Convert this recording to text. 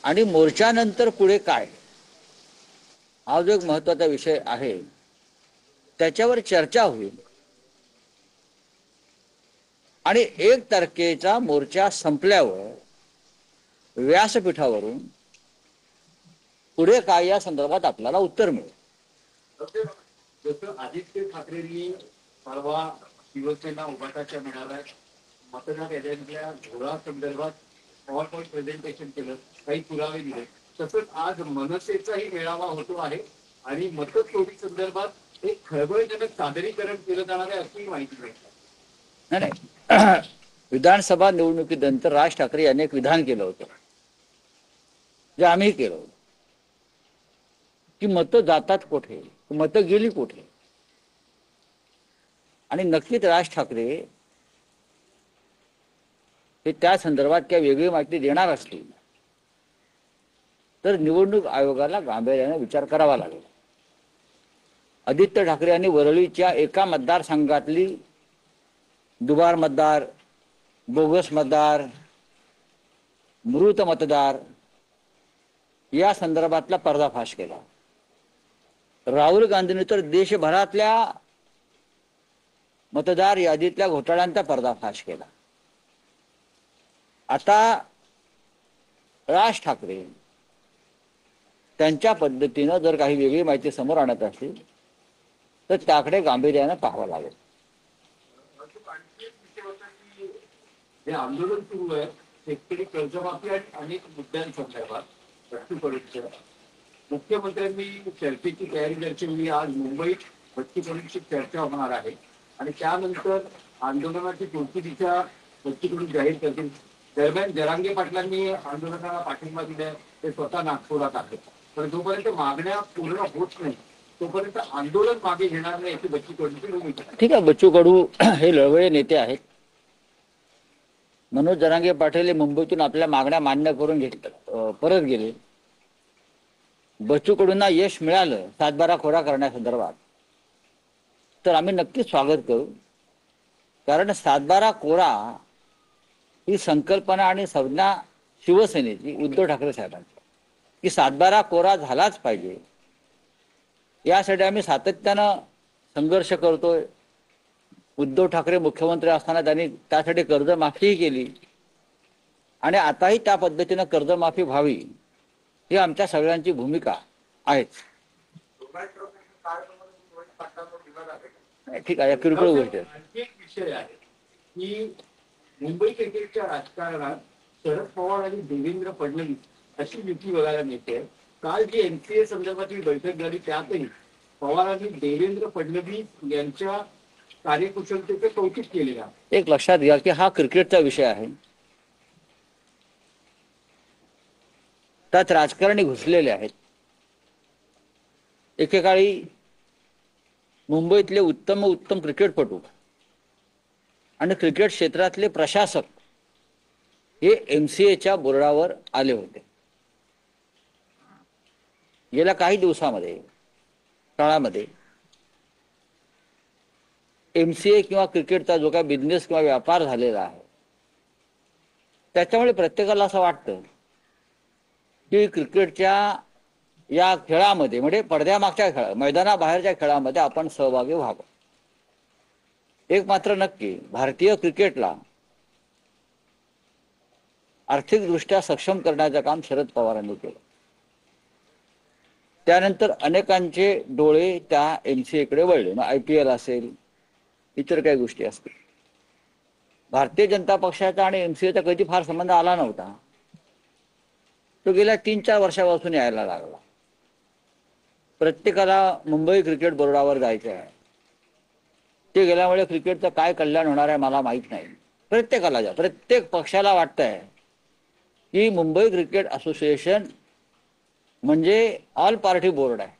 आणि मोर्चानंतर पुढे काय, हा जो एक महत्त्वाचा विषय आहे त्याच्यावर चर्चा होईल आणि 1 तारखेचा मोर्चा संपल्यावर व्यासपीठावरून पुढे काय या संदर्भात आपल्याला उत्तर मिळेल. जसं आदित्य ठाकरेंनी परवा शिवसेना उभाटाच्या मेळाव्यात मतदार याद्यांच्या घोळा संदर्भात पॉवर पॉईंट प्रेझेंटेशन केलं, काही पुरावे दिले, तसंच आज मनसेचाही मेळावा होतो आहे आणि मतचोरी संदर्भात एक खळबळजनक सादरीकरण केलं जाणार आहे अशी माहिती मिळते. नाही विधानसभा निवडणुकीनंतर राज ठाकरे यांनी एक विधान केलं होतं, जे आम्ही केलं होतं, की मतं जातात कुठे, मतं गेली कुठे. आणि नक्कीच राज ठाकरे हे त्या संदर्भात काही वेगळी माहिती देणार असतील तर निवडणूक आयोगाला गांभीर्याने विचार करावा लागेल. आदित्य ठाकरे यांनी वरळीच्या एका मतदारसंघातली दुबार मतदार, बोगस मतदार, मृत मतदार या संदर्भातला पर्दाफाश केला. राहुल गांधींनी तर देशभरातल्या मतदार यादीतल्या घोटाळ्यांचा पर्दाफाश केला. आता राज ठाकरे त्यांच्या पद्धतीनं जर काही वेगळी माहिती समोर आणत असतील तर त्याकडे गांभीर्यानं पाहावं लागेल. जे आंदोलन सुरू आहे शेतकरी कर्जमाफी आणि अनेक मुद्द्यांसंदर्भात मुख्यमंत्र्यांनी चर्चेची तयारी दर्शवली. आज मुंबईत बच्चू कडूंची चर्चा होणार आहे आणि त्यानंतर आंदोलनाची पुढची दिशा बच्चू कडू जाहीर करतील. दरम्यान जरांगे पाटलांनी आंदोलनाला पाठिंबा दिलाय, ते स्वतः नागपुरात आहेत. पण जोपर्यंत मागण्या पूर्ण होत नाही तोपर्यंत आंदोलन मागे घेणार नाही याची बच्चू कडूंची भूमिका. ठीक आहे, बच्चू कडू हे लढवय्ये नेते आहेत. मनोज जरांगे पाटील मुंबईतून आपल्या मागण्या मान्य करून परत गेले. बच्चू कडूंना यश मिळालं 7-12 खोडा करण्यासंदर्भात तर आम्ही नक्कीच स्वागत करू. कारण 7-12 कोरा ही संकल्पना आणि संज्ञा शिवसेनेची, उद्धव ठाकरे साहेबांची, की 7-12 कोरा झालाच पाहिजे यासाठी आम्ही सातत्यानं संघर्ष करतोय. उद्धव ठाकरे मुख्यमंत्री असताना त्यांनी त्यासाठी कर्जमाफीही केली आणि आताही त्या पद्धतीनं कर्जमाफी व्हावी ही आमच्या सगळ्यांची भूमिका आहे. ठीक आहे, किरकोळ गोष्ट आहे. आणखी एक विषय आहे की मुंबई क्रिकेटच्या राजकारणात शरद पवार आणि देवेंद्र फडणवीस अशी युती बघायला मिळते. काल जी एनसीए संदर्भातली बैठक झाली त्यातही पवारांनी देवेंद्र फडणवीस यांच्या कार्यकुशलतेचं कौतुक केलेलं आहे. एक लक्षात घ्या की हा क्रिकेटचा विषय आहे, त्यात राजकारणी घुसलेले आहेत. एकेकाळी मुंबईतले उत्तम क्रिकेटपटू आणि क्रिकेट क्षेत्रातले प्रशासक हे एमसीएच्या बोर्डावर आले होते. गेल्या काही दिवसामध्ये काळामध्ये एमसीए किंवा क्रिकेटचा जो काही बिझनेस किंवा व्यापार झालेला आहे त्याच्यामुळे प्रत्येकाला असं वाटतं की क्रिकेटच्या या खेळामध्ये म्हणजे पडद्यामागच्या खेळ, मैदानाबाहेरच्या खेळामध्ये आपण सहभागी व्हावं. एक मात्र नक्की, भारतीय क्रिकेटला आर्थिकदृष्ट्या सक्षम करण्याचं काम शरद पवारांनी केलं. त्यानंतर अनेकांचे डोळे त्या एमसीएकडे वळले. मग IPL असेल, इतर काही गोष्टी असतील. भारतीय जनता पक्षाचा आणि एमसीएचा कधी फार संबंध आला नव्हता. तो गेल्या 3-4 वर्षापासून यायला लागला. प्रत्येकाला मुंबई क्रिकेट बोर्डावर जायचं आहे. ते गेल्यामुळे क्रिकेटचं काय कल्याण होणार आहे मला माहित नाही. प्रत्येकाला प्रत्येक पक्षाला वाटतंय की मुंबई क्रिकेट असोसिएशन म्हणजे ऑल पार्टी बोर्ड आहे.